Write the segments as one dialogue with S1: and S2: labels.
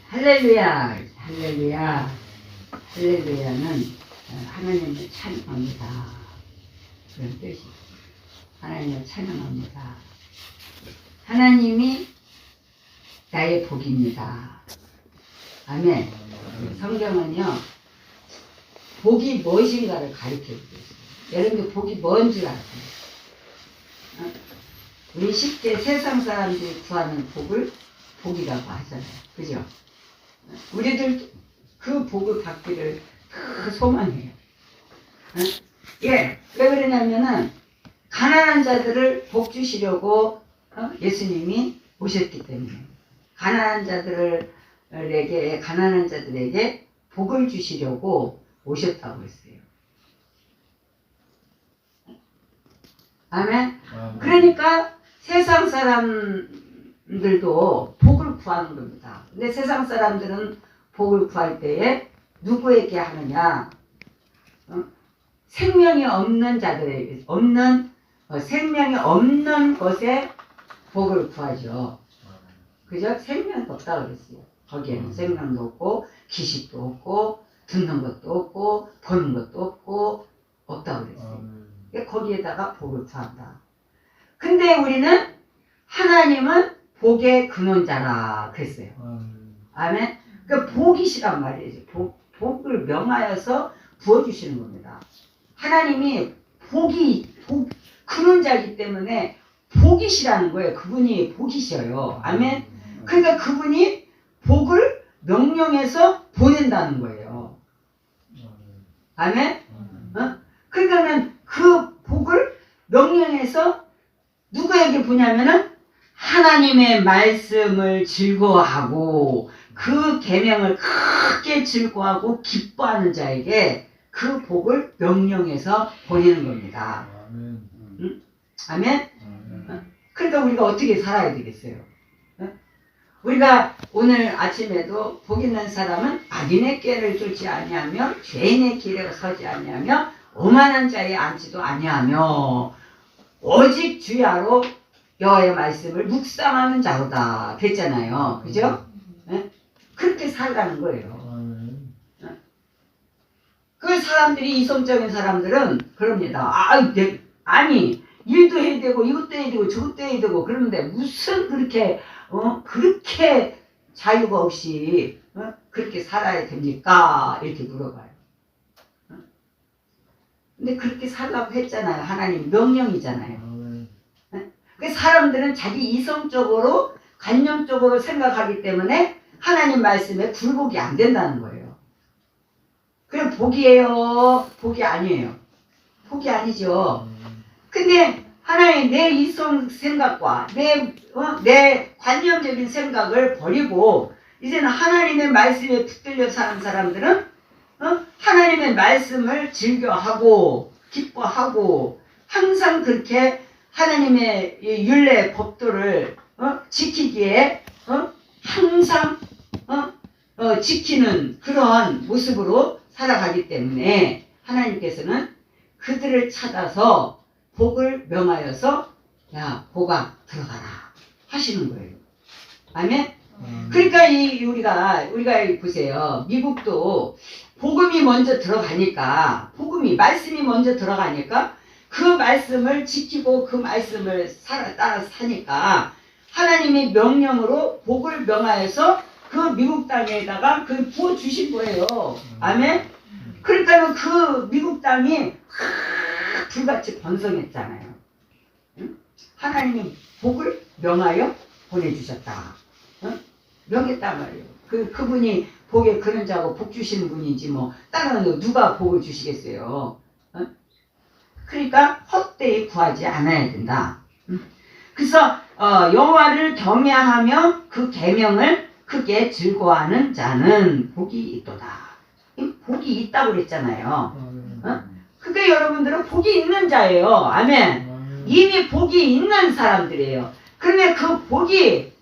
S1: 할렐루야, 할렐루야, 할렐루야는 하나님을 찬양합니다. 그런 뜻이 하나님을 찬양합니다. 하나님이 나의 복입니다. 아멘. 성경은요, 복이 무엇인가를 가르쳐 주고 있어요. 여러분들 복이 뭔 줄 아세요? 우리 쉽게 세상 사람들이 구하는 복을 복이라고 하잖아요. 그죠? 우리들 그 복을 받기를 그 소망해요. 예, 왜 그러냐면은 가난한 자들을 복 주시려고 예수님이 오셨기 때문에 가난한 자들에게 복을 주시려고 오셨다고 했어요. 아멘. 그러니까 세상 사람들도 복을 구하는 겁니다. 근데 세상 사람들은 복을 구할 때에 누구에게 하느냐? 생명이 없는 자들에게, 생명이 없는 것에 복을 구하죠. 그죠? 생명이 없다고 그랬어요. 거기에는 생명도 없고, 기식도 없고, 듣는 것도 없고, 보는 것도 없고, 없다고 그랬어요. 거기에다가 복을 구한다. 근데 우리는 하나님은 복의 근원자라 그랬어요. 아멘. 그러니까 복이시란 말이에요. 복을 명하여서 부어주시는 겁니다. 하나님이 복 근원자이기 때문에 복이시라는 거예요. 그분이 복이셔요. 아멘. 그러니까 그분이 복을 명령해서 보낸다는 거예요. 아멘. 그러니까는 그 복을 명령해서 누구에게 보냐면은 하나님의 말씀을 즐거워하고 그 계명을 크게 즐거워하고 기뻐하는 자에게 그 복을 명령해서 보내는 겁니다. 응? 아멘? 그러니까 우리가 어떻게 살아야 되겠어요? 우리가 오늘 아침에도 복 있는 사람은 악인의 꾀를 쫓지 아니하며 죄인의 길에 서지 아니하며 오만한 자에 앉지도 아니하며 오직 주야로 여호와의 말씀을 묵상하는 자로다 됐잖아요. 그죠? 네? 그렇게 살라는 거예요. 그 사람들이 이성적인 사람들은 그럽니다. 아니 일도 해야 되고 이것도 해야 되고 저것도 해야 되고 그러는데 무슨 그렇게 자유가 없이 그렇게 살아야 됩니까? 이렇게 물어봐요. 근데 그렇게 살라고 했잖아요. 하나님 명령이잖아요. 그 사람들은 자기 이성적으로 관념적으로 생각하기 때문에 하나님 말씀에 굴복이 안 된다는 거예요. 그럼 복이에요? 복이 아니에요. 복이 아니죠. 근데 하나님 내 이성 생각과 내 관념적인 생각을 버리고 이제는 하나님의 말씀에 붙들려 사는 사람들은 하나님의 말씀을 즐겨하고 기뻐하고 항상 그렇게 하나님의 율례 법도를 지키기에 항상 지키는 그러한 모습으로 살아가기 때문에 하나님께서는 그들을 찾아서 복을 명하여서 야 복아 들어가라 하시는 거예요. 아멘. 그러니까 우리가 보세요. 미국도 복음이 먼저 들어가니까 말씀이 먼저 들어가니까 그 말씀을 지키고 그 말씀을 따라 사니까 하나님의 명령으로 복을 명하여서 그 미국 땅에다가 그 부어 주신 거예요. 아멘. 그러니까 그 미국 땅이 불같이 번성했잖아요. 하나님이 복을 명하여 보내주셨다. 명했단 말이에요. 그분이 복의 근원자고 복 주시는 분이지 뭐 다른 누가 복을 주시겠어요. 그러니까 헛되이 구하지 않아야 된다. 그래서 여호와를 경외하며 그 계명을 크게 즐거워하는 자는 복이 있도다. 복이 있다고 그랬잖아요. 그러니까 여러분들은 복이 있는 자예요. 아멘. 이미 복이 있는 사람들이에요. 그러면 그 복이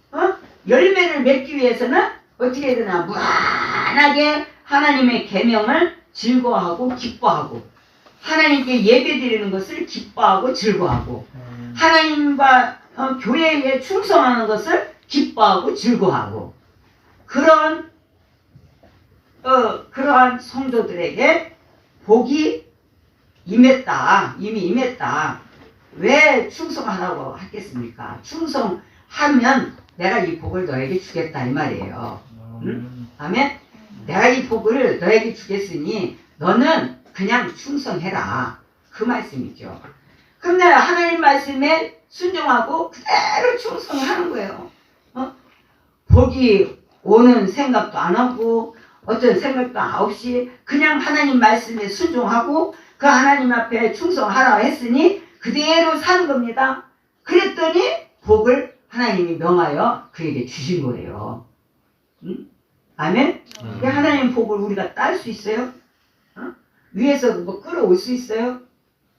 S1: 열매를 맺기 위해서는 어떻게 해야 되나? 무한하게 하나님의 계명을 즐거워하고 기뻐하고 하나님께 예배드리는 것을 기뻐하고 즐거워하고 하나님과 교회에 충성하는 것을 기뻐하고 즐거워하고 그런 그러한 성도들에게 복이 임했다. 이미 임했다. 왜 충성하라고 하겠습니까? 충성하면 내가 이 복을 너에게 주겠다 이 말이에요. 응? 아멘? 내가 이 복을 너에게 주겠으니 너는 그냥 충성해라. 그 말씀이죠. 그럼 내가 하나님 말씀에 순종하고 그대로 충성하는 거예요. 복이 오는 생각도 안 하고 어떤 생각도 없이 그냥 하나님 말씀에 순종하고 그 하나님 앞에 충성하라 했으니 그대로 사는 겁니다. 그랬더니 복을 하나님이 명하여 그에게 주신 거예요. 응? 아멘? 그 하나님 복을 우리가 딸 수 있어요? 위에서 뭐 끌어올 수 있어요?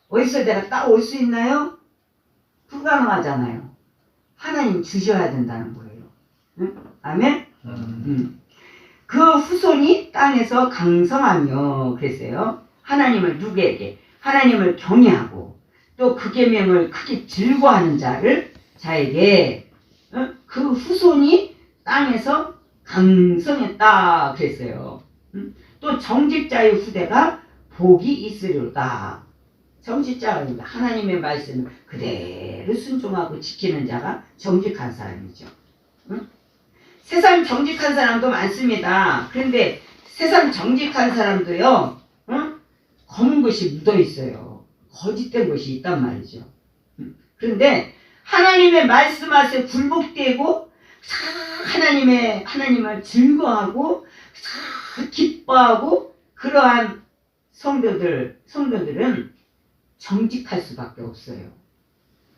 S1: 어디서 내가 따올 수 있나요? 불가능하잖아요. 하나님 주셔야 된다는 거예요. 응? 아멘? 그 후손이 땅에서 강성하며 그랬어요. 하나님을 누구에게? 하나님을 경외하고 또 그 계명을 크게 즐거워하는 자에게 그 후손이 땅에서 강성했다 그랬어요. 또 정직자의 후대가 복이 있으리로다. 정직자가 하나님의 말씀을 그대로 순종하고 지키는 자가 정직한 사람이죠. 세상 정직한 사람도 많습니다. 그런데 세상 정직한 사람도요, 검은 것이 묻어 있어요. 거짓된 것이 있단 말이죠. 그런데 하나님의 말씀 앞에 굴복되고 하나님을 즐거워하고 기뻐하고 그러한 성도들은 정직할 수밖에 없어요.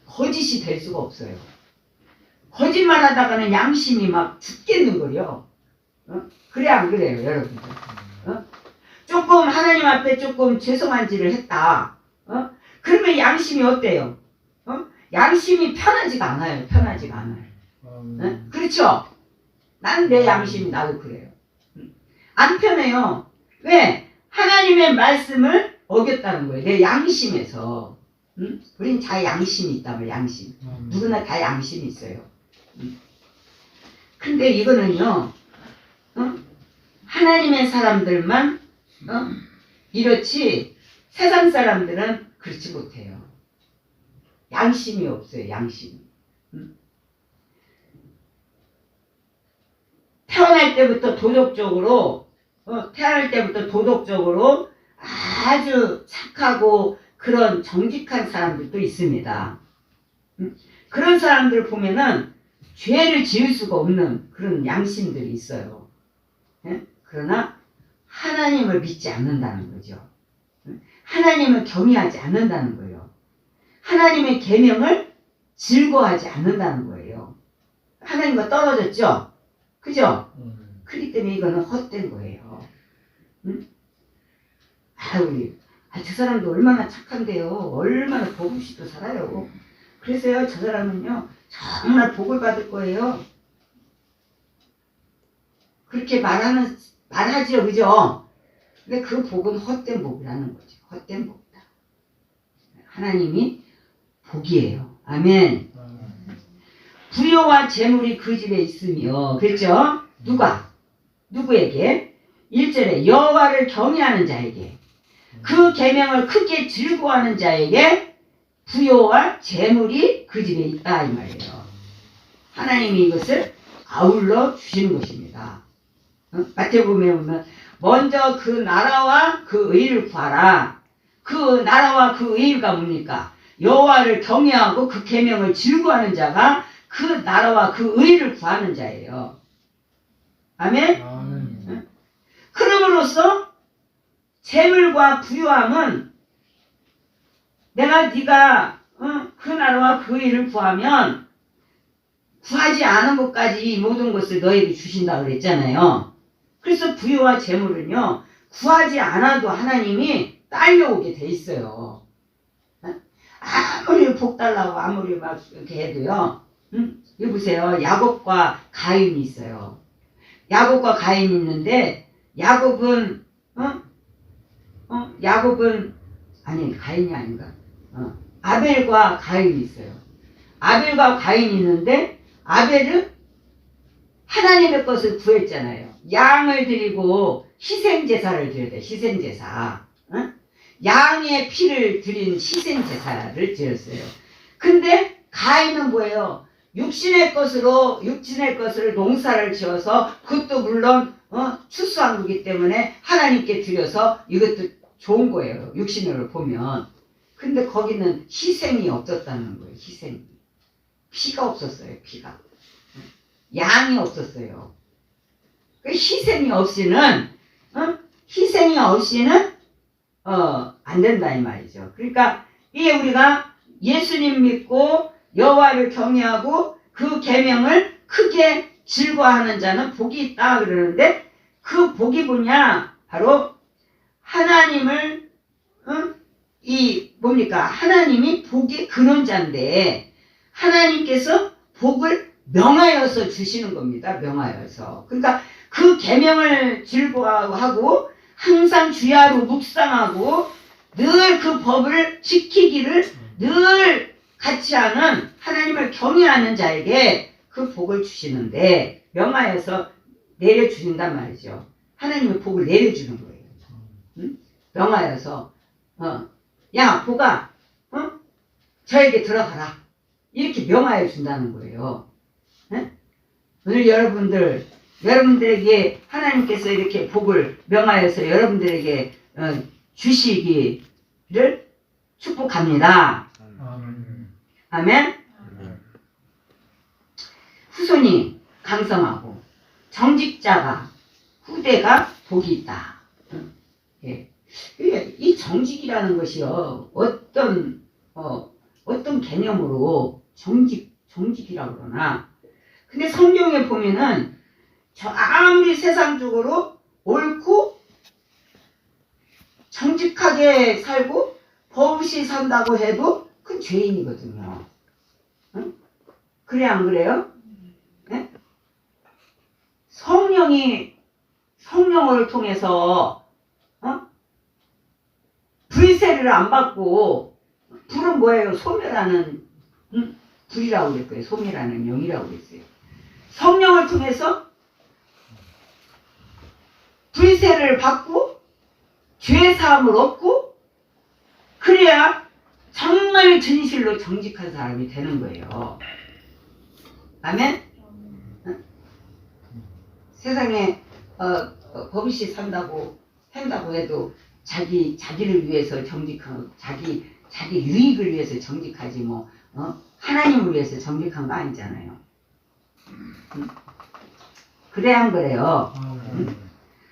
S1: 거짓이 될 수가 없어요. 거짓말 하다가는 양심이 막 죽겠는걸요. 그래 안 그래요 여러분들? 조금 하나님 앞에 조금 죄송한 짓을 했다. 그러면 양심이 어때요? 양심이 편하지가 않아요. 편하지가 않아요. 그렇죠? 난 내 양심이 나도 그래요. 안 편해요. 왜? 하나님의 말씀을 어겼다는 거예요. 내 양심에서. 우린 다 양심이 있다면 양심. 누구나 다 양심이 있어요. 근데 이거는요, 하나님의 사람들만 이렇지 세상 사람들은 그렇지 못해요. 양심이 없어요. 양심. 태어날 때부터 도덕적으로 아주 착하고 그런 정직한 사람들도 있습니다. 그런 사람들 보면은 죄를 지을 수가 없는 그런 양심들이 있어요. 그러나 하나님을 믿지 않는다는 거죠. 하나님을 경외하지 않는다는 거예요. 하나님의 계명을 즐거워하지 않는다는 거예요. 하나님과 떨어졌죠? 그죠? 그렇기 때문에 이거는 헛된 거예요. 저 사람도 얼마나 착한데요. 얼마나 복음시도 살아요. 그래서요, 저 사람은요, 정말 복을 받을 거예요. 그렇게 말하죠, 그죠? 근데 그 복은 헛된 복이라는 거죠. 헛된 복이다. 하나님이 복이에요. 아멘. 부요와 재물이 그 집에 있으며, 그랬죠? 누구에게? 1절에 여호와를 경외하는 자에게, 그 계명을 크게 즐거워하는 자에게 부요와 재물이 그 집에 있다 이 말이에요. 하나님이 이것을 아울러 주시는 것입니다. 마태복음에 보면 먼저 그 나라와 그 의를 구하라. 그 나라와 그 의가 뭡니까? 여호와를 경외하고 그 계명을 즐거워하는 자가 그 나라와 그 의를 구하는 자예요. 아멘? 그럼으로써 재물과 부유함은 네가 그 나라와 그 의를 구하면 구하지 않은 것까지 이 모든 것을 너에게 주신다고 그랬잖아요. 그래서 부유와 재물은요, 구하지 않아도 하나님이 딸려오게 돼 있어요. 아무리 복 달라고 아무리 막 이렇게 해도요. 여기 보세요. 야곱과 가인이 있어요. 야곱과 가인이 있는데 야곱은 아니 가인이 아닌가? 아벨과 가인이 있어요. 아벨과 가인이 있는데 아벨은 하나님의 것을 구했잖아요. 양을 드리고 희생제사를 드려야 돼. 희생제사. 응? 양의 피를 드린 희생제사를 드렸어요. 근데 가인은 뭐예요? 육신의 것을 농사를 지어서 그것도 물론 추수한 거기 때문에 하나님께 드려서 이것도 좋은 거예요. 육신으로 보면. 근데 거기는 희생이 없었다는 거예요. 희생이. 피가 없었어요. 피가. 양이 없었어요. 그 희생이 없이는 안 된다 이 말이죠. 그러니까 이게 우리가 예수님 믿고 여호와를 경외하고 그 계명을 크게 즐거워하는 자는 복이 있다 그러는데 그 복이 뭐냐? 바로 하나님을 하나님이 복의 근원자인데 하나님께서 복을 명하여서 주시는 겁니다. 명하여서. 그러니까 그 계명을 즐거워하고 항상 주야로 묵상하고 늘 그 법을 지키기를 늘 같이 하는 하나님을 경외하는 자에게 그 복을 주시는데 명하여서 내려주신단 말이죠. 하나님의 복을 내려주는 거예요. 응? 명하여서 야 복아 저에게 들어가라 이렇게 명하여 준다는 거예요. 응? 오늘 여러분들에게 하나님께서 이렇게 복을 명하여서 여러분들에게 주시기를 축복합니다. 아멘. 후손이 강성하고 정직자가 후대가 복이 있다. 예. 이 정직이라는 것이요 어떤 개념으로 정직이라고 그러나 근데 성경에 보면은 저 아무리 세상적으로 옳고 정직하게 살고 버릇이 산다고 해도 그건 죄인이거든요. 응? 그래 안 그래요? 네? 성령을 통해서 불세를 안 받고 불은 뭐예요? 소멸하는 불이라고 그랬어요. 소멸하는 영이라고 그랬어요. 성령을 통해서 불세를 받고 죄사함을 얻고 그래야 정말 진실로 정직한 사람이 되는 거예요. 아멘? 세상에 버릇이 산다고 해도 자기를 위해서 정직하고 자기 유익을 위해서 정직하지 뭐 하나님을 위해서 정직한 거 아니잖아요. 그래 안 그래요?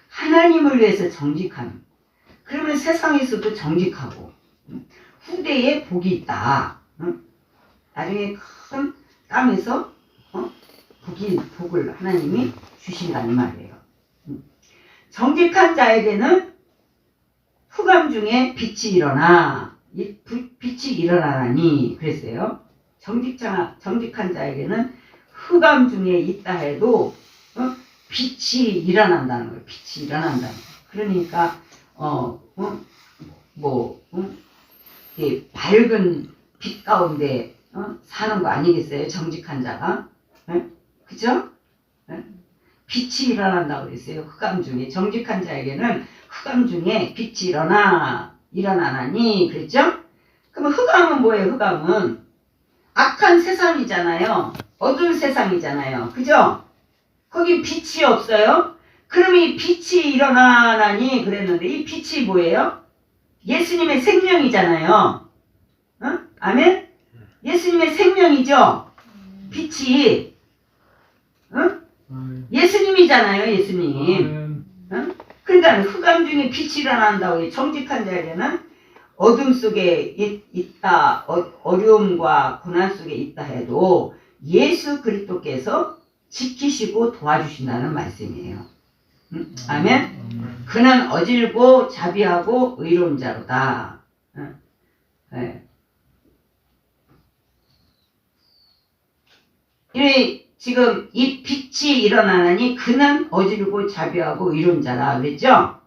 S1: 하나님을 위해서 정직하는. 그러면 세상에서도 정직하고 후대에 복이 있다. 나중에 큰 땅에서 복을 하나님이 주신다는 말이에요. 정직한 자에게는 흑암 중에 빛이 일어나 빛이 일어나니 그랬어요. 정직한 자에게는 흑암 중에 있다 해도 빛이 일어난다는 거예요. 빛이 일어난다는 거예요. 그러니까 밝은 빛 가운데 사는 거 아니겠어요? 정직한 자가. 그죠? 빛이 일어난다고 그랬어요. 흑암 중에. 정직한 자에게는 흑암 중에 빛이 일어나나니 그랬죠? 그럼 흑암은 뭐예요? 흑암은 악한 세상이잖아요. 어두운 세상이잖아요. 그죠? 거기 빛이 없어요? 그럼 이 빛이 일어나나니 그랬는데 이 빛이 뭐예요? 예수님의 생명이잖아요. 아멘? 예수님의 생명이죠? 빛이 예수님이잖아요. 예수님. 그러니까 흑암 중에 빛이 일어난다고. 정직한 자에게는 어둠 속에 있다, 어려움과 고난 속에 있다 해도 예수 그리스도께서 지키시고 도와주신다는 말씀이에요. 아멘? 그는 어질고 자비하고 의로운 자로다. 네. 지금 이 빛이 일어나니 그는 어질고 자비하고 의로운 자라 그랬죠?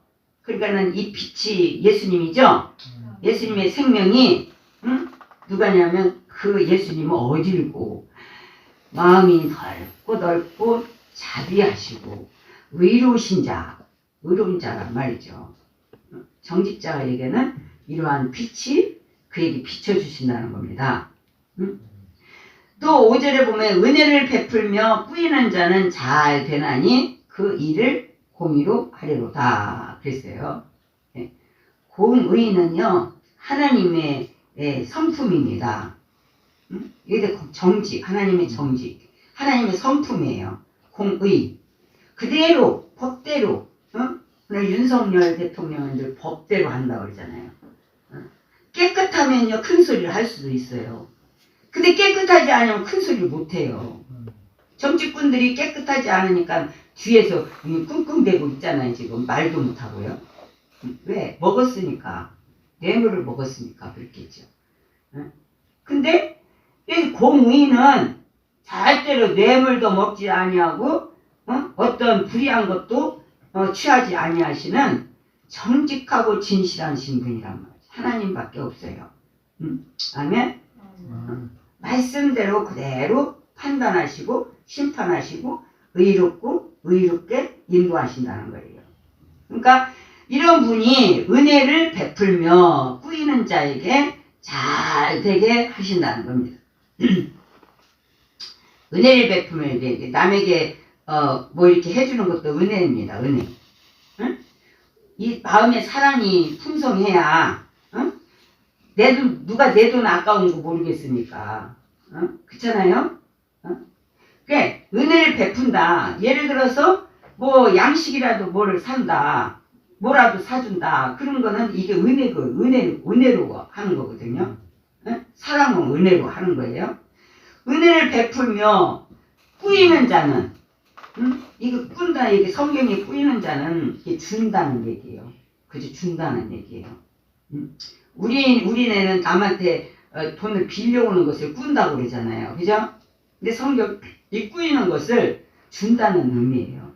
S1: 그러니까는 이 빛이 예수님이죠? 예수님의 생명이 누가냐면 그 예수님은 어질고 마음이 넓고 자비하시고 의로우신 자, 의로운 자란 말이죠. 정직자에게는 이러한 빛이 그에게 비춰주신다는 겁니다. 또 5절에 보면 은혜를 베풀며 꾸이는 자는 잘 되나니 그 일을 공의로 하리로다 그랬어요. 공의는요 하나님의 성품입니다. 이게 정직, 하나님의 정직, 하나님의 성품이에요. 공의 그대로 법대로 오늘 윤석열 대통령은 이제 법대로 한다고 그러잖아요. 깨끗하면요 큰 소리를 할 수도 있어요. 근데 깨끗하지 않으면 큰 소리를 못해요. 정치꾼들이 깨끗하지 않으니까 뒤에서 끙끙대고 있잖아요. 지금 말도 못하고요. 왜? 먹었으니까. 뇌물을 먹었으니까 그렇겠죠. 근데 이 공의는 절대로 뇌물도 먹지 아니하고 어떤 불의한 것도 취하지 아니하시는 정직하고 진실한 신분이란 말이죠. 하나님밖에 없어요. 아멘? 말씀대로 그대로 판단하시고 심판하시고 의롭게 인도하신다는 거예요. 그러니까 이런 분이 은혜를 베풀며 꾸이는 자에게 잘 되게 하신다는 겁니다. 은혜를 베풀면 이게 남에게 뭐 이렇게 해주는 것도 은혜입니다. 은혜. 응? 이 마음에 사랑이 풍성해야 내 돈, 누가 내 돈 아까운 거 모르겠으니까. 그렇잖아요? 그러니까 은혜를 베푼다. 예를 들어서 뭐 양식이라도 뭐를 산다. 뭐라도 사준다. 그런 거는 이게 은혜로 하는 거거든요. 사랑은 은혜로 하는 거예요. 은혜를 베풀며 꾸이는 자는 이거 꾼다. 이게 성경에 꾸이는 자는 이게 준다는 얘기예요. 그죠? 준다는 얘기예요. 우리네는 남한테 돈을 빌려오는 것을 꾼다고 그러잖아요. 그죠? 근데 성경 이 꾸이는 것을 준다는 의미예요.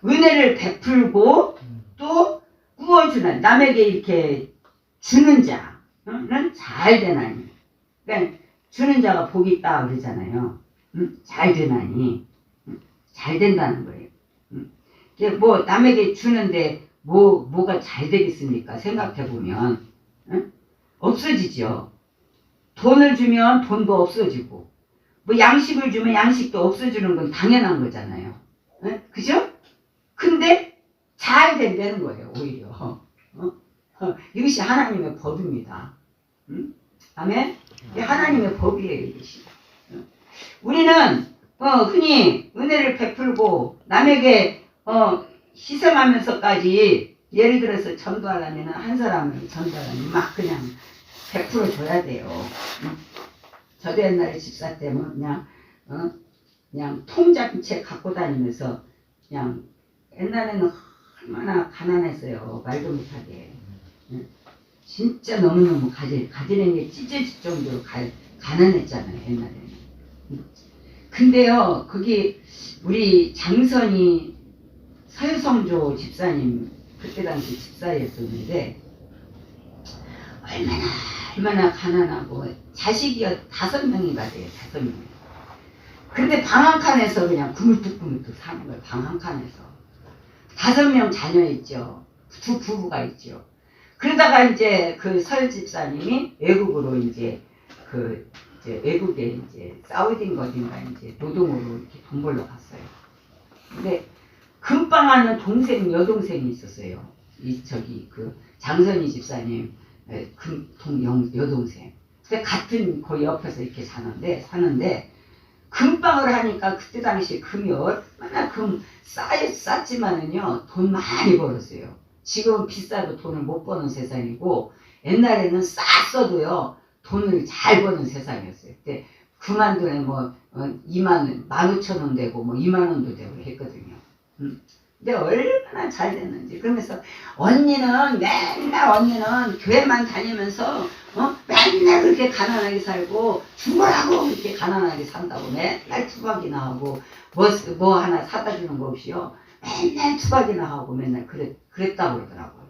S1: 은혜를 베풀고 또 꾸어주는 남에게 이렇게 주는 자는 잘 되나니. 그러니까 주는 자가 복이 있다 그러잖아요. 잘 되나니. 잘 된다는 거예요. 뭐 남에게 주는데 뭐가 잘 되겠습니까? 생각해 보면 없어지죠. 돈을 주면 돈도 없어지고 뭐 양식을 주면 양식도 없어지는 건 당연한 거잖아요. 그죠? 근데 잘 된다는 거예요. 오히려 이것이 하나님의 법입니다. 아멘? 하나님의 법이에요. 이것이. 우리는 흔히 은혜를 베풀고 남에게 희생하면서까지 예를 들어서 전도하려면 한 사람을 전도하려면 막 그냥 100% 줘야 돼요. 저도 옛날에 집사 때는 그냥 통장채 갖고 다니면서 그냥 옛날에는 얼마나 가난했어요. 말도 못하게. 진짜 너무너무 가지는 게 찢어질 정도로 가난했잖아요. 옛날에는. 근데요 거기 우리 장선이 서유성조 집사님 그때 당시 집사였었는데 얼마나 가난하고 자식이 5명이 가세요. 5명. 근데 방 한 칸에서 그냥 구물뚝구물뚝 사는 거예요. 방 한 칸에서 5명 자녀 있죠. 두 부부가 있죠. 그러다가 이제 그 설 집사님이 외국으로 이제 외국에 이제 사우디인가 어딘가 이제 노동으로 이렇게 돈 벌러 갔어요. 근데 금방하는 여동생이 있었어요. 그 장선희 집사님 여동생. 근데 같은 그 옆에서 이렇게 사는데 금방을 하니까 그때 당시 금이 얼마나 쌌지만은요 돈 많이 벌었어요. 지금은 비싸도 돈을 못 버는 세상이고 옛날에는 쌌어도요 돈을 잘 버는 세상이었어요. 그때 그만둔에 뭐 15,000원 되고 뭐 2만원도 되고 했거든요. 근데 얼마나 잘 됐는지. 그러면서 언니는 교회만 다니면서 맨날 그렇게 가난하게 살고 죽으라고 그렇게 가난하게 산다고 맨날 투박이나 하고 뭐 하나 사다 주는 거 없이요 맨날 투박이나 하고 맨날 그랬다고 그러더라고요.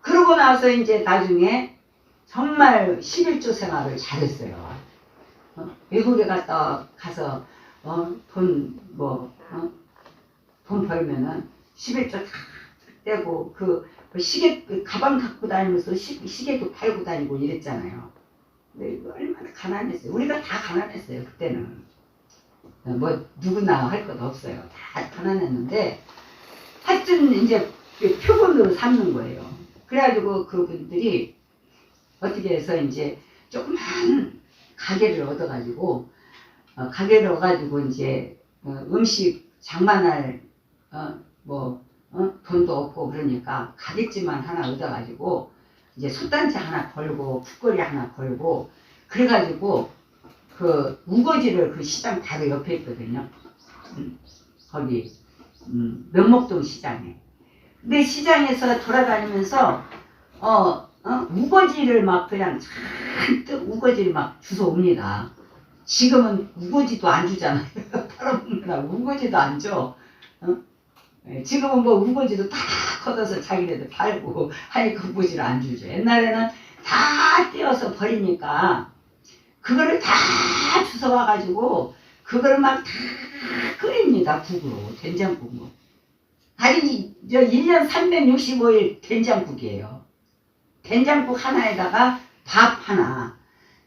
S1: 그러고 나서 이제 나중에 정말 11조 생활을 잘했어요. 외국에 가서 돈 벌면은 11조 다 떼고 그 시계 그 가방 갖고 다니면서 시계도 팔고 다니고 이랬잖아요. 근데 이거 얼마나 가난했어요. 우리가 다 가난했어요 그때는. 뭐 누구나 할 것 없어요. 다 가난했는데 하여튼 이제 표본으로 삼는 거예요. 그래가지고 그분들이 어떻게 해서 이제 조그만 가게를 얻어가지고 이제 음식 장만할 돈도 없고 그러니까 가게집만 하나 얻어가지고 이제 솥단지 하나 걸고 국거리 하나 걸고 그래가지고 그 우거지를 그 시장 바로 옆에 있거든요. 거기 면목동 시장에. 근데 시장에서 돌아다니면서 우거지를 막 그냥 잔뜩 우거지를 막 주워 옵니다. 지금은 우거지도 안 주잖아요. 팔아먹느라 우거지도 안 줘. 지금은 뭐 우거지도 다 걷어서 자기네들 팔고 하니까 우거지를 안 주죠. 옛날에는 다 떼어서 버리니까 그거를 다 주워와가지고 그거를 막 다 끓입니다. 국으로. 된장국으로. 아니 1년 365일 된장국이에요. 된장국 하나에다가 밥 하나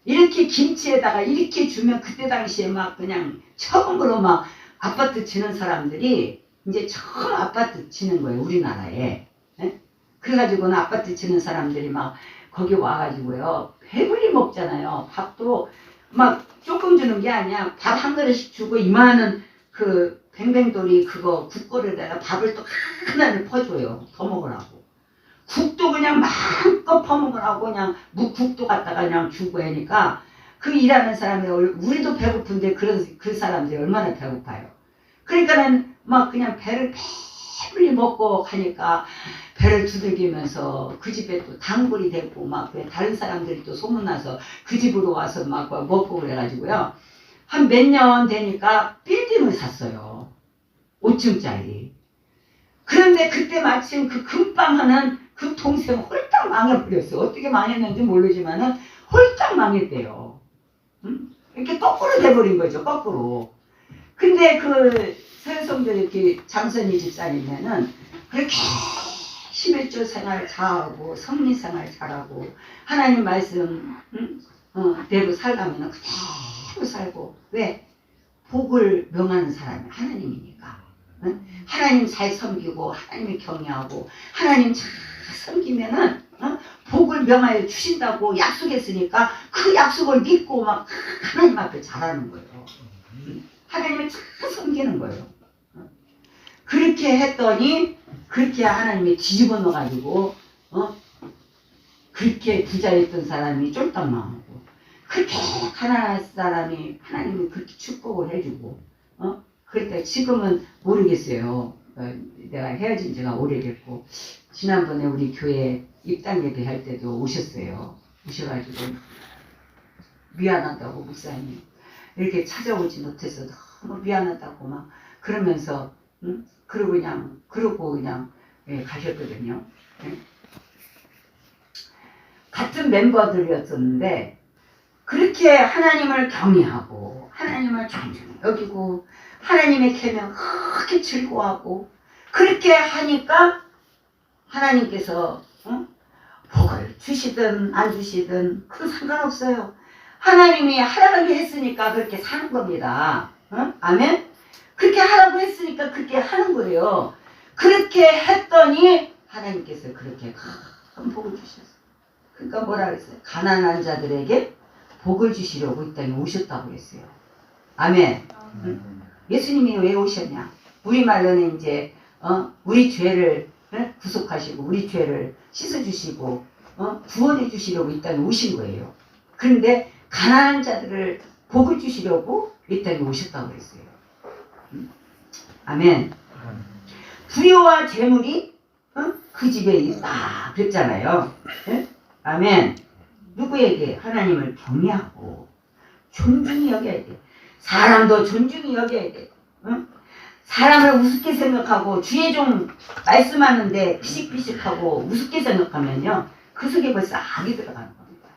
S1: 이렇게 김치에다가 이렇게 주면 그때 당시에 막 그냥 처음으로 막 아파트 지는 사람들이 이제 처음 아파트 지는 거예요. 우리나라에. 예? 그래가지고는 아파트 지는 사람들이 막 거기 와가지고요. 배불리 먹잖아요. 밥도 막 조금 주는 게 아니야. 밥 한 그릇씩 주고 이만한 그 뱅뱅돌이 그거 국거리에다가 밥을 또 하나를 퍼줘요. 더 먹으라고. 국도 그냥 마음껏 퍼먹으라고 그냥 묵국도 갖다가 그냥 주고 하니까 그 일하는 사람이 우리도 배고픈데 그 사람들이 얼마나 배고파요. 그러니까는 막 그냥 배를 배불리 먹고 가니까 배를 두들기면서 그 집에 또 단골이 되고 막 다른 사람들이 또 소문나서 그 집으로 와서 막 먹고 그래가지고요. 한 몇 년 되니까 빌딩을 샀어요. 5층짜리. 그런데 그때 마침 그 금방 하는 그 동생 홀딱 망해버렸어. 어떻게 망했는지 모르지만은 홀딱 망했대요. 이렇게 거꾸로 돼버린 거죠. 거꾸로. 근데 그 서효성들 이렇게 장선희 집사님에는 그렇게 11조 생활 잘하고 성리 생활 잘하고 하나님 말씀 대로 살가면 그대로 살고 왜? 복을 명하는 사람이 하나님이니까. 하나님 잘 섬기고 하나님을 경외하고 하나님 잘 섬기면은 복을 명하여 주신다고 약속했으니까 그 약속을 믿고 막 하나님 앞에 잘하는 거예요. 하나님을 잘 섬기는 거예요. 그렇게 했더니 그렇게 하나님이 뒤집어 놓아가지고 그렇게 부자였던 사람이 쫄딱 망하고 그렇게 가난한 사람이 하나님이 그렇게 축복을 해주고 그러니까 지금은 모르겠어요. 내가 헤어진 지가 오래됐고 지난번에 우리 교회 입당 예배할 때도 오셨어요. 오셔가지고 미안하다고 목사님 이렇게 찾아오지 못해서 너무 미안하다고 막 그러면서 그러고 그냥 가셨거든요. 같은 멤버들이었었는데 그렇게 하나님을 경외하고 하나님을 존중히 여기고 하나님의 계명 그렇게 즐거워하고 그렇게 하니까 하나님께서 복을 주시든 안 주시든 그건 상관없어요. 하나님이 하라고 했으니까 그렇게 사는 겁니다. 아멘? 그렇게 하라고 했으니까 그렇게 하는 거예요. 그렇게 했더니 하나님께서 그렇게 큰 복을 주셨어요. 그러니까 뭐라 그랬어요? 가난한 자들에게 복을 주시려고 이 땅에 오셨다고 그랬어요. 아멘. 예수님이 왜 오셨냐? 우리말로는 이제 우리 죄를 구속하시고 우리 죄를 씻어주시고 구원해 주시려고 이 땅에 오신 거예요. 그런데 가난한 자들을 복을 주시려고 이 땅에 오셨다고 그랬어요. 아멘. 부여와 재물이 그 집에 있다 그랬잖아요. 아멘. 누구에게? 하나님을 경외하고 존중히 여겨야 돼. 사람도 존중히 여겨야 돼. 사람을 우습게 생각하고 주의 종 말씀하는데 피식피식하고 우습게 생각하면요 그 속에 벌써 악이 들어가는 겁니다.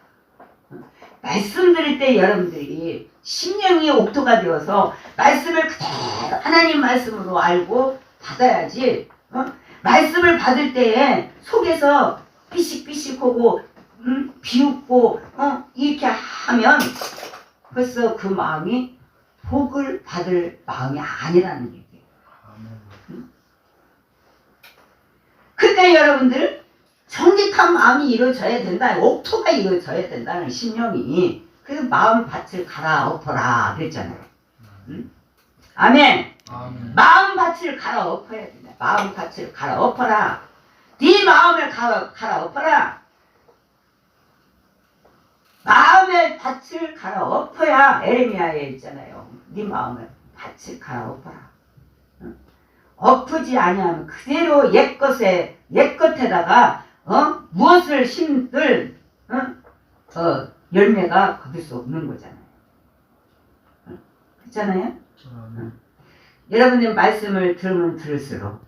S1: 말씀 들을 때 여러분들이 심령이 옥토가 되어서 말씀을 그대로 하나님 말씀으로 알고 받아야지. 말씀을 받을 때에 속에서 삐식삐식하고 비웃고 이렇게 하면 벌써 그 마음이 복을 받을 마음이 아니라는 얘기예요. 그러니까 여러분들 정직한 마음이 이루어져야 된다. 옥토가 이루어져야 된다는 심령이. 그래서 마음밭을 갈아엎어라 그랬잖아요. 아멘. 마음밭을 갈아엎어야 된다. 마음밭을 갈아엎어라. 네 마음을 갈아엎어라. 마음의 밭을 갈아엎어야 에레미야에 있잖아요. 네 마음을 밭을 갈아엎어라. 엎으지 아니하면 그대로 옛것에다가 무엇을 심들 열매가 거둘 수 없는 거잖아요. 그렇잖아요? 여러분들 말씀을 들으면 들을수록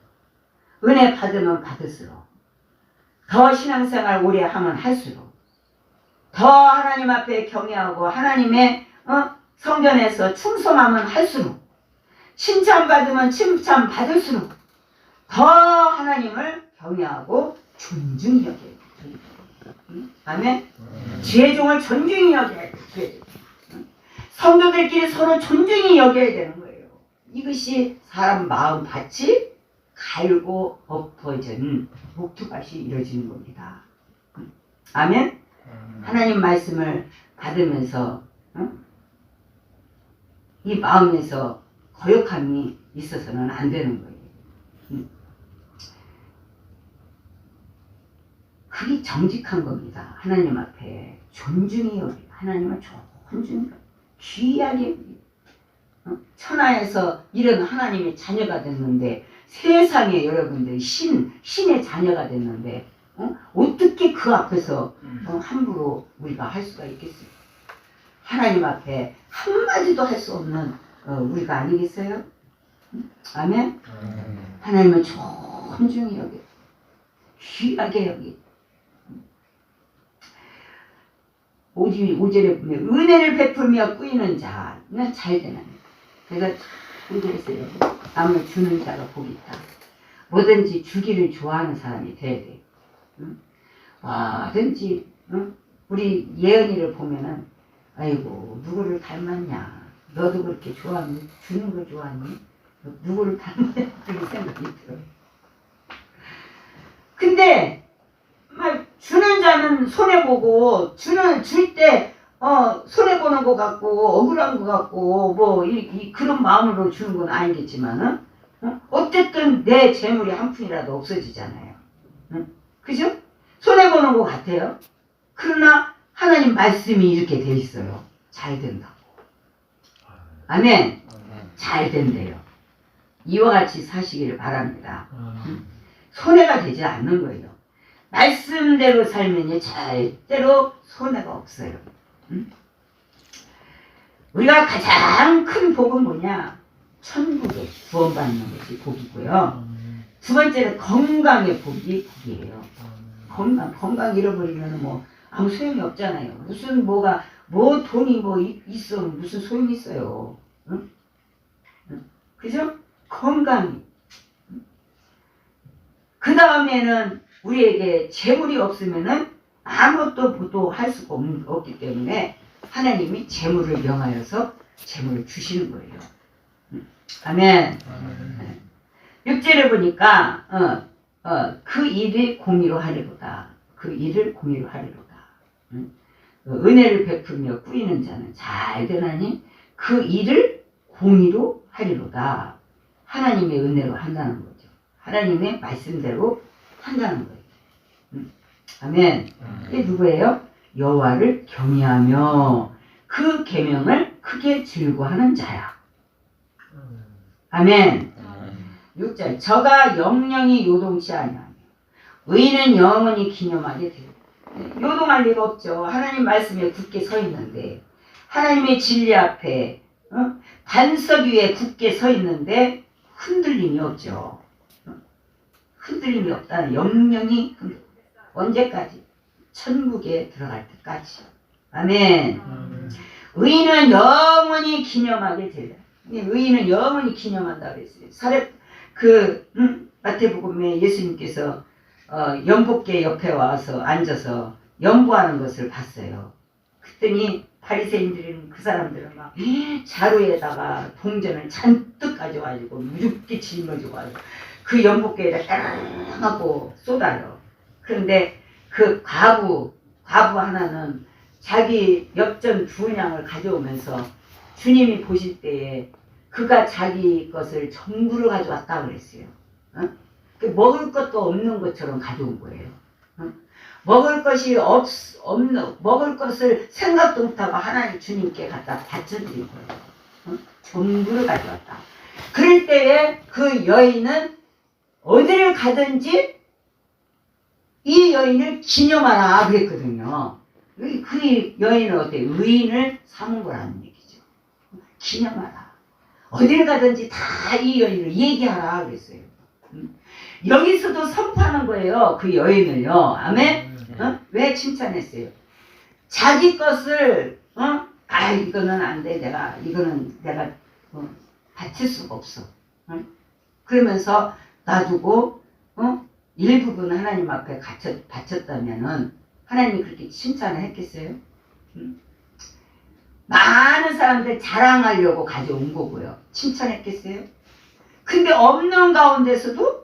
S1: 은혜 받으면 받을수록 더 신앙생활 오래 하면 할수록 더 하나님 앞에 경외하고 하나님의 성전에서 충성하면 할수록 칭찬받으면 칭찬받을수록 더 하나님을 경외하고 존중히 여겨야 돼. 아멘? 지혜종을 존중히 여겨야 돼. 성도들끼리 서로 존중히 여겨야 되는 거예요. 이것이 사람 마음 밭이 갈고 엎어진 목투밭이 이루어지는 겁니다. 아멘? 하나님 말씀을 받으면서 이 마음에서 거역함이 있어서는 안 되는 거예요. 그게 정직한 겁니다. 하나님 앞에 존중이 여기 하나님을 존중히 귀하게 여기 천하에서 이런 하나님의 자녀가 됐는데 세상에 여러분들 신의 자녀가 됐는데 어떻게 그 앞에서 함부로 우리가 할 수가 있겠어요? 하나님 앞에 한마디도 할 수 없는 우리가 아니겠어요? 아멘? 하나님은 존중히 여기 귀하게 여기 5절에 보면 은혜를 베풀며 꾸이는 자는 잘되나. 그래서 5절에서 남을 주는 자가 복이 있다. 뭐든지 주기를 좋아하는 사람이 돼야 돼. 뭐든지 우리 예언이를 보면은 아이고 누구를 닮았냐. 너도 그렇게 좋아하니? 주는 거 좋아하니? 누구를 닮았냐? 그렇게 생각이 들어요. 근데 막 주는 자는 손해보고 줄 때 손해보는 것 같고 억울한 것 같고 뭐 그런 마음으로 주는 건 아니겠지만은 어쨌든 내 재물이 한 푼이라도 없어지잖아요. 그죠? 손해보는 것 같아요. 그러나 하나님 말씀이 이렇게 돼 있어요. 잘 된다고. 아멘. 잘 된대요. 이와 같이 사시기를 바랍니다. 손해가 되지 않는 거예요. 말씀대로 살면 절대로 손해가 없어요. 우리가 가장 큰 복은 뭐냐? 천국에 구원받는 것이 복이고요. 두 번째는 건강의 복이에요. 건강 잃어버리면 뭐 아무 소용이 없잖아요. 무슨 돈이 있어 무슨 소용이 있어요. 그죠? 건강이. 그 다음에는 우리에게 재물이 없으면은 아무것도 할 수가 없기 때문에 하나님이 재물을 명하여서 재물을 주시는 거예요. 아멘. 6절에 보니까 그 일을 공의로 하리로다. 그 일을 공의로 하리로다. 은혜를 베풀며 꾸이는 자는 잘 되나니 그 일을 공의로 하리로다. 하나님의 은혜로 한다는 거죠. 하나님의 말씀대로 한다는 거예요. 아멘. 이게 누구예요? 여호와를 경외하며 그 계명을 크게 즐거워하는 자야. 아멘. 6절 저가 영영이 요동치 아니하며 의인은 영원히 기념하게 되고. 요동할 리가 없죠. 하나님 말씀에 굳게 서 있는데 하나님의 진리 앞에 반석 위에 굳게 서 있는데 흔들림이 없죠. 흔들림이 없다는 영영이 언제까지? 천국에 들어갈 때까지. 아멘. 의인은 영원히 기념하게 되리라. 의인은 영원히 기념한다 그랬어요. 마태복음에 예수님께서 연복계 옆에 와서 앉아서 연보하는 것을 봤어요. 그랬더니 바리새인들은 그 사람들은 막 자루에다가 동전을 잔뜩 가져가지고 무겁게 짊어지고 와서 그 연복계에다 따랑 하고 쏟아요. 그런데 그 과부 하나는 자기 엽전 2냥을 가져오면서 주님이 보실 때에 그가 자기 것을 전부를 가져왔다 그랬어요. 먹을 것도 없는 것처럼 가져온 거예요. 먹을 것을 생각도 못하고 하나님 주님께 갖다 바쳐드린 거예요. 전부를 가져왔다. 그럴 때에 그 여인은 어디를 가든지 이 여인을 기념하라 그랬거든요. 그 여인은 어때요? 의인을 삼은 거라는 얘기죠. 기념하라. 어딜 가든지 다 이 여인을 얘기하라 그랬어요. 여기서도 선포하는 거예요. 그 여인을요. 아멘? 왜 칭찬했어요? 자기 것을 이거는 안 돼. 이거는 내가 바칠 수가 없어. 그러면서 놔두고 일부분 하나님 앞에 바쳤다면은 하나님이 그렇게 칭찬을 했겠어요? 많은 사람들 자랑하려고 가져온 거고요. 칭찬했겠어요? 근데 없는 가운데서도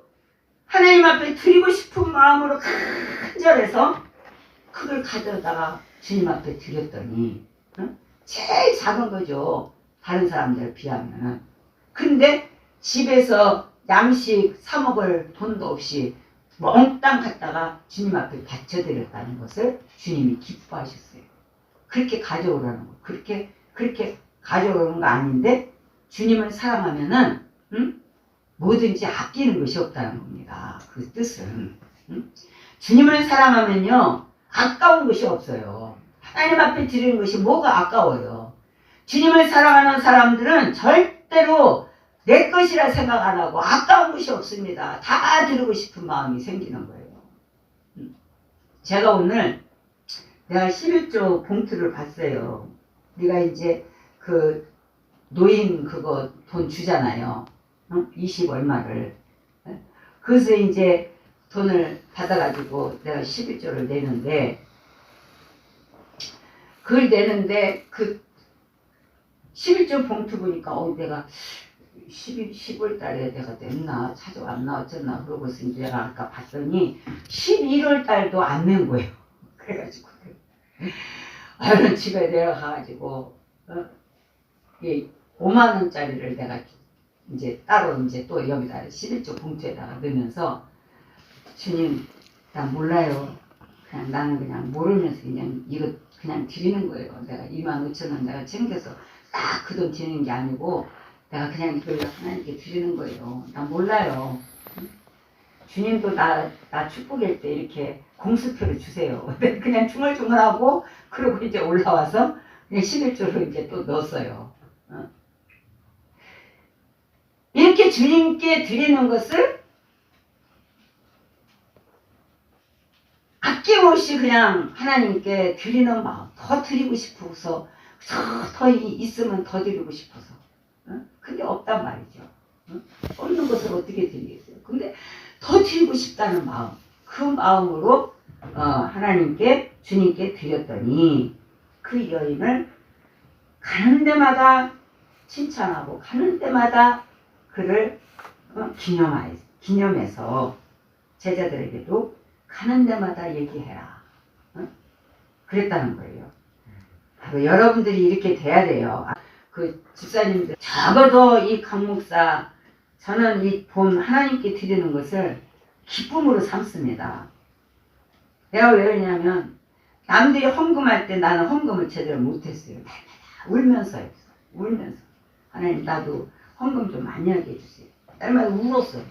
S1: 하나님 앞에 드리고 싶은 마음으로 간절해서 그걸 가져다가 주님 앞에 드렸더니 제일 작은 거죠. 다른 사람들에 비하면은. 근데 집에서 양식 사 먹을 돈도 없이 몽땅 갖다가 주님 앞에 바쳐드렸다는 것을 주님이 기뻐하셨어요. 그렇게 가져오라는 거. 그렇게 가져오는 거 아닌데 주님을 사랑하면은 뭐든지 아끼는 것이 없다는 겁니다. 그 뜻은. 주님을 사랑하면요 아까운 것이 없어요. 하나님 앞에 드리는 것이 뭐가 아까워요. 주님을 사랑하는 사람들은 절대로 내 것이라 생각 안 하고 아까운 것이 없습니다. 다 드리고 싶은 마음이 생기는 거예요. 제가 오늘 내가 11조 봉투를 봤어요. 우리가 이제 그 노인 그거 돈 주잖아요. 20 얼마를. 그래서 이제 돈을 받아가지고 내가 11조를 내는데 그걸 내는데 그 11조 봉투 보니까 내가 10월 달에 내가 냈나 찾아왔나 어쨌나 그러고서 이제 내가 아까 봤더니 11월 달도 안 낸 거예요. 그래가지고 얼른 집에 내려가가지고 5만 원짜리를 내가 이제 따로 이제 또 여기다 11조 봉투에다가 넣으면서 주님 나 몰라요. 그냥 나는 그냥 모르면서 그냥 이거 그냥 드리는 거예요. 내가 25,000원 내가 챙겨서 딱 그 돈 드리는 게 아니고 내가 그냥 이걸 하나님께 드리는 거예요. 나 몰라요. 주님도 나 축복할 때 이렇게 공수표를 주세요. 그냥 중얼중얼하고 그러고 이제 올라와서 그냥 11조로 이제 또 넣었어요. 이렇게 주님께 드리는 것을 아낌없이 그냥 하나님께 드리는 마음, 더 드리고 싶어서 더 있으면 더 드리고 싶어서 그게 없단 말이죠. 없는 것을 어떻게 드리겠어요. 근데 더 드리고 싶다는 마음, 그 마음으로 하나님께 주님께 드렸더니 그 여인을 가는 데마다 칭찬하고 가는 데마다 그를 기념해서 제자들에게도 가는 데마다 얘기해라. 그랬다는 거예요. 바로 여러분들이 이렇게 돼야 돼요. 그 집사님들 적어도 이 강목사 저는 이 돈 하나님께 드리는 것을 기쁨으로 삼습니다. 내가 왜 그러냐면 남들이 헌금할 때 나는 헌금을 제대로 못했어요. 울면서요. 울면서 하나님 나도 헌금 좀 많이 하게 해주세요. 딸마다 울었어요.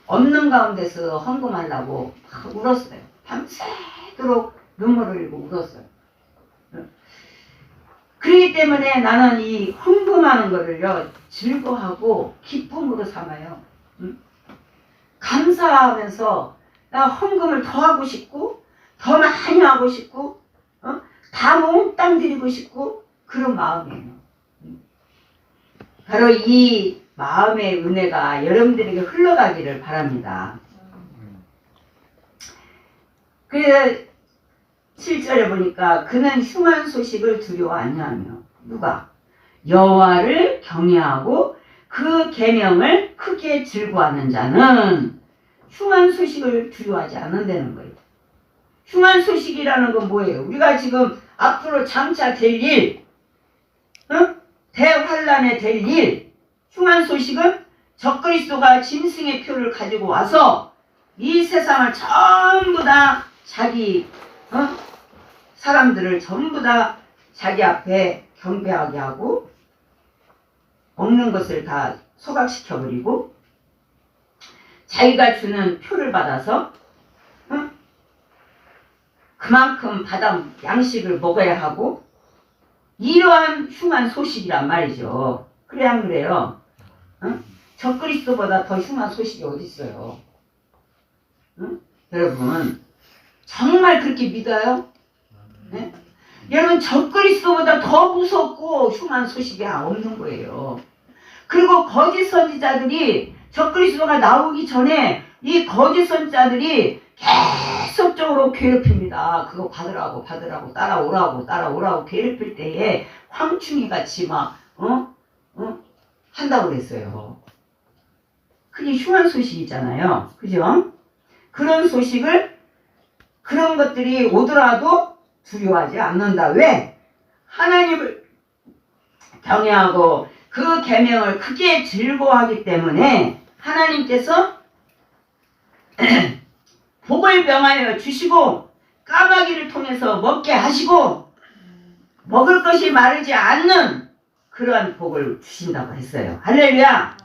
S1: 없는 가운데서 헌금하려고 막 울었어요. 밤새도록 눈물을 흘리고 울었어요. 그렇기 때문에 나는 이 헌금하는 거를요 즐거워하고 기쁨으로 삼아요. 감사하면서 나 헌금을 더 하고 싶고 더 많이 하고 싶고 다 몽땅 드리고 싶고 그런 마음이에요. 바로 이 마음의 은혜가 여러분들에게 흘러가기를 바랍니다. 그래서 7절에 보니까 그는 흉한 소식을 두려워 아니하며 누가? 여호와를 경외하고 그 계명을 크게 즐거워하는 자는 흉한 소식을 두려워하지 않는다는 거예요. 흉한 소식이라는 건 뭐예요? 우리가 지금 앞으로 장차 될 일, 대환란에 될 일, 흉한 소식은 적그리스도가 짐승의 표를 가지고 와서 이 세상을 전부 다 자기 사람들을 전부 다 자기 앞에 경배하게 하고 먹는 것을 다 소각시켜버리고 자기가 주는 표를 받아서 그만큼 받아 양식을 먹어야 하고 이러한 흉한 소식이란 말이죠. 그래 안 그래요? 적그리스도보다 더 흉한 소식이 어디 있어요? 여러분 정말 그렇게 믿어요? 네? 여러분 적그리스도보다 더 무섭고 흉한 소식이 없는 거예요. 그리고 거짓 선지자들이 적그리스도가 나오기 전에 이 거짓 선지자들이 계속적으로 괴롭힙니다. 그거 받으라고 따라오라고 괴롭힐 때에 황충이 같이 막 한다고 그랬어요. 그게 흉한 소식이잖아요. 그죠? 그런 소식을 그런 것들이 오더라도 두려워하지 않는다. 왜? 하나님을 경외하고 그 계명을 크게 즐거워하기 때문에 하나님께서 복을 명하여 주시고 까마귀를 통해서 먹게 하시고 먹을 것이 마르지 않는 그러한 복을 주신다고 했어요. 할렐루야.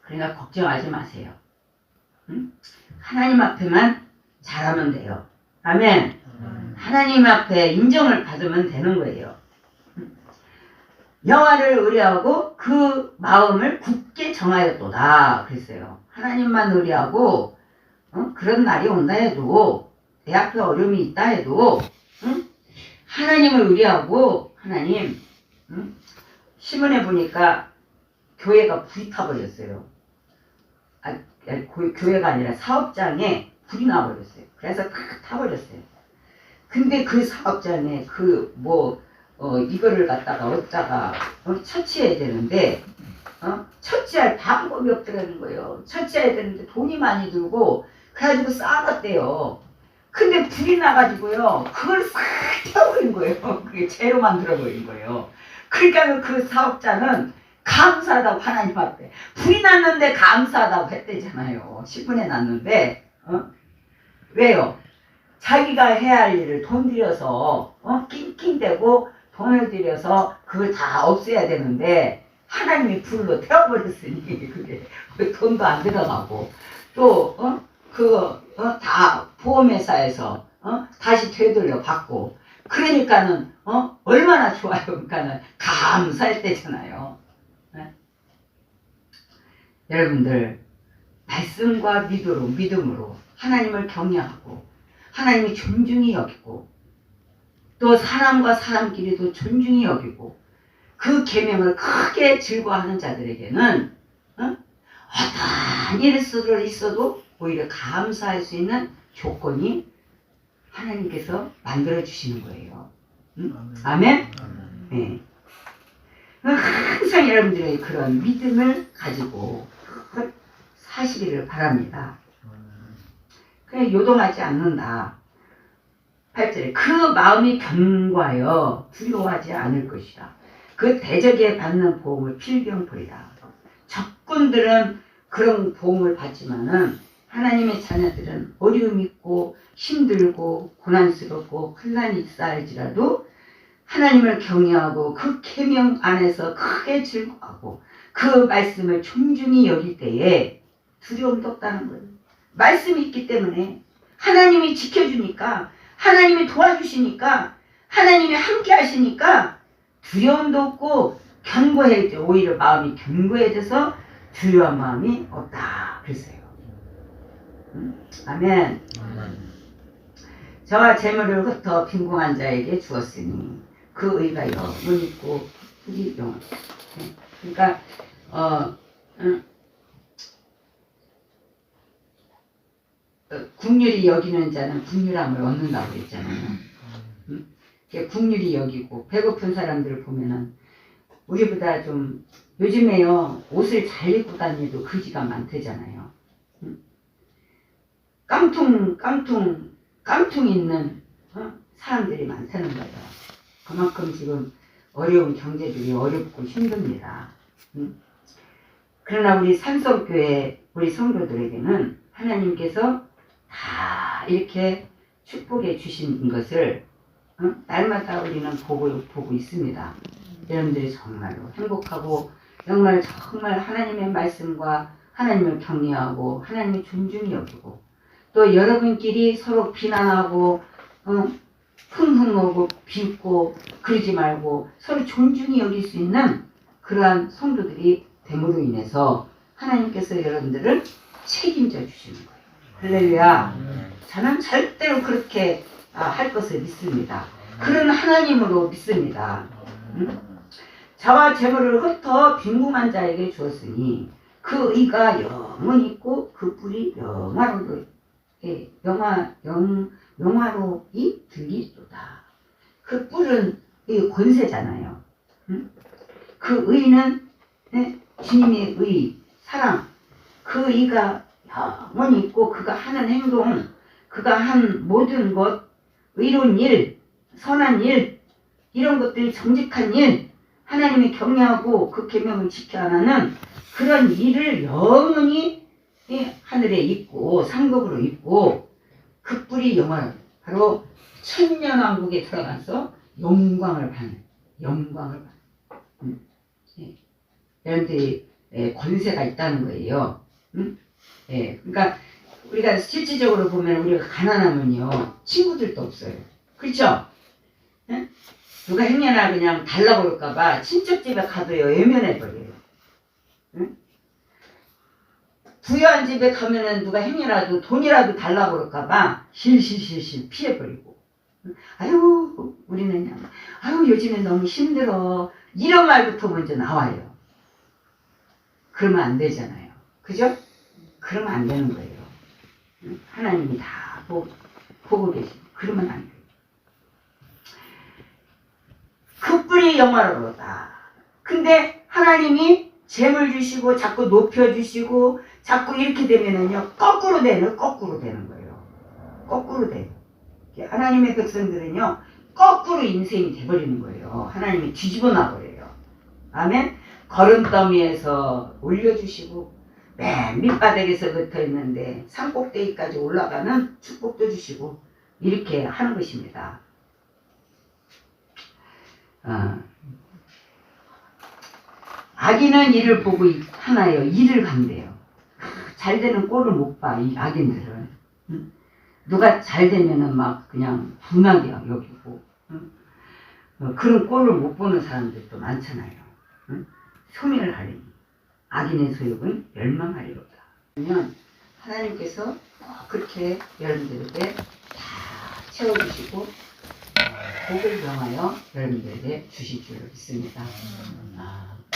S1: 그러니까 걱정하지 마세요. 하나님 앞에만 잘하면 돼요. 아멘. 하나님 앞에 인정을 받으면 되는 거예요. 여호와를 의뢰하고 그 마음을 굳게 정하였도다 그랬어요. 하나님만 의뢰하고 그런 날이 온다 해도 내 앞에 어려움이 있다 해도 하나님을 의뢰하고 하나님 신문에 보니까 교회가 불이 타버렸어요. 교회가 아니라 사업장에 불이 나버렸어요. 그래서 탁 타버렸어요. 근데 그 사업장에 이거를 갖다가 어디다가 처치해야 되는데 처치할 방법이 없더라는 거예요. 처치해야 되는데 돈이 많이 들고 그래가지고 쌓아놨대요. 근데 불이 나가지고요 그걸 싹 태워버린 거예요. 그게 죄로 만들어버린 거예요. 그러니까 그 사업자는 감사하다고 하나님 앞에 불이 났는데 감사하다고 했대잖아요. 10분에 났는데 왜요? 자기가 해야 할 일을 돈 들여서 낑낑대고 돈을 들여서 그걸 다 없애야 되는데 하나님이 불로 태워버렸으니 그게 돈도 안 들어가고 또 그거 다 보험회사에서 다시 되돌려 받고 그러니까는 얼마나 좋아요. 그러니까는 감사할 때잖아요. 네? 여러분들 말씀과 믿음으로 하나님을 경외하고 하나님이 존중히 여기고 또 사람과 사람끼리도 존중히 여기고 그 계명을 크게 즐거워하는 자들에게는 어떠한 일이 있어도 오히려 감사할 수 있는 조건이 하나님께서 만들어 주시는 거예요. 아멘? 네. 항상 여러분들의 그런 믿음을 가지고 사시기를 바랍니다. 그냥 요동하지 않는다. 8절에 그 마음이 견고하여 두려워하지 않을 것이다. 그 대적에 받는 보험을 필경버리라. 적군들은 그런 보험을 받지만은 하나님의 자녀들은 어려움 있고 힘들고 고난스럽고 환난이 있어할지라도 하나님을 경외하고 그 계명 안에서 크게 즐거워하고 그 말씀을 존중히 여길 때에 두려움도 없다는 거예요. 말씀이 있기 때문에 하나님이 지켜주니까 하나님이 도와주시니까 하나님이 함께 하시니까 두려움도 없고 견고해져. 오히려 마음이 견고해져서 두려운 마음이 없다 그랬어요. 아멘. 저와 재물을 흩어 빈궁한 자에게 주었으니 그 의가 영은 있고 풀이 영원. 그러니까 국률이 여기는 자는 국률함을 얻는다고 그랬잖아요. 국률이 여기고 배고픈 사람들을 보면은 우리보다 좀 요즘에요 옷을 잘 입고 다니도 거지가 많대잖아요. 깡통 있는 사람들이 많다는 거예요. 그만큼 지금 어려운 경제들이 어렵고 힘듭니다. 그러나 우리 산성교회 우리 성도들에게는 하나님께서 다 이렇게 축복해 주신 것을 날마다 우리는 보고 있습니다. 여러분들이 정말로 행복하고 정말 하나님의 말씀과 하나님을 경외하고 하나님의 존중히 여기고 또 여러분끼리 서로 비난하고 흥흥하고 비웃고 그러지 말고 서로 존중히 여길 수 있는 그러한 성도들이 됨으로 인해서 하나님께서 여러분들을 책임져 주시는 거예요. 할렐루야. 저는 절대로 그렇게 할 것을 믿습니다. 그런 하나님으로 믿습니다. 자와 재물을 흩어 빈궁한 자에게 주었으니 그 의가 영은 있고 그 뿔이 영화로이 들리도다. 그 뿔은 권세잖아요. 그 의는 주님의 의, 사랑, 그 의가 영원히 있고 그가 하는 행동, 그가 한 모든 것, 의로운 일, 선한 일, 이런 것들이 정직한 일, 하나님의 경외하고 그 계명을 지켜야 하는 그런 일을 영원히 하늘에 있고 상급으로 있고 그 뿔이 바로 천년왕국에 들어가서 영광을 받는 여러분들이 권세가 있다는 거예요. 그러니까 우리가 실질적으로 보면 우리가 가난하면요 친구들도 없어요. 그렇죠? 누가 행여나 그냥 달라고 그럴까봐 친척 집에 가도요 외면해버려요. 부유한 집에 가면은 누가 행여라도 돈이라도 달라고 그럴까봐 실실실실 피해버리고 아유 우리는 그냥 아유 요즘에 너무 힘들어 이런 말부터 먼저 나와요. 그러면 안 되잖아요. 그죠? 그러면 안 되는 거예요. 하나님이 다 보고 계시고 그러면 안 돼요. 그 뿔이 영화로다. 근데 하나님이 재물 주시고 자꾸 높여주시고 자꾸 이렇게 되면은요 거꾸로 되는 거예요. 거꾸로 돼. 하나님의 백성들은요 거꾸로 인생이 돼버리는 거예요. 하나님이 뒤집어 놔버려요. 아멘. 걸음더미에서 올려주시고 맨 밑바닥에서 붙어있는데 산꼭대기까지 올라가는 축복도 주시고 이렇게 하는 것입니다. 악인은 이를 보고 하나요 이를 간대요. 잘 되는 꼴을 못 봐 이 악인들은. 누가 잘 되면은 막 그냥 분하게 여기고 그런 꼴을 못 보는 사람들도 많잖아요. 소민을 하리니 악인의 소욕은 멸망하리로다. 그러면 하나님께서 그렇게 여러분들에게 다 채워주시고 복을 병하여 여러분들에게 주실 줄 믿습니다.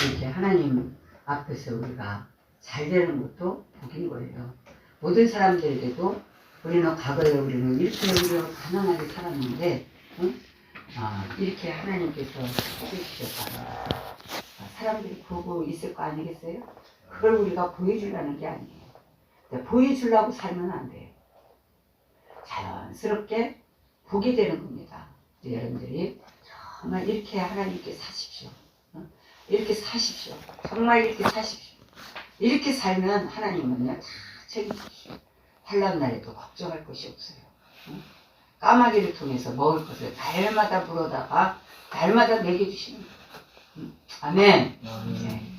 S1: 이렇게 하나님 앞에서 우리가 잘 되는 것도 복인 거예요. 모든 사람들에게도 우리는 과거에 우리는 이렇게 우리가 가난하게 살았는데 이렇게 하나님께서 해주셨다. 사람들이 보고 있을 거 아니겠어요? 그걸 우리가 보여주려는 게 아니에요. 보여주려고 살면 안 돼요. 자연스럽게 보게 되는 겁니다. 여러분들이 정말 이렇게 하나님께 사십시오. 이렇게 사십시오. 정말 이렇게 사십시오. 이렇게 살면 하나님은요 다 책임지십시오. 환난 날에도 걱정할 것이 없어요. 까마귀를 통해서 먹을 것을 달마다 물어다가 달마다 먹여주시는 거예요. 아멘. 네.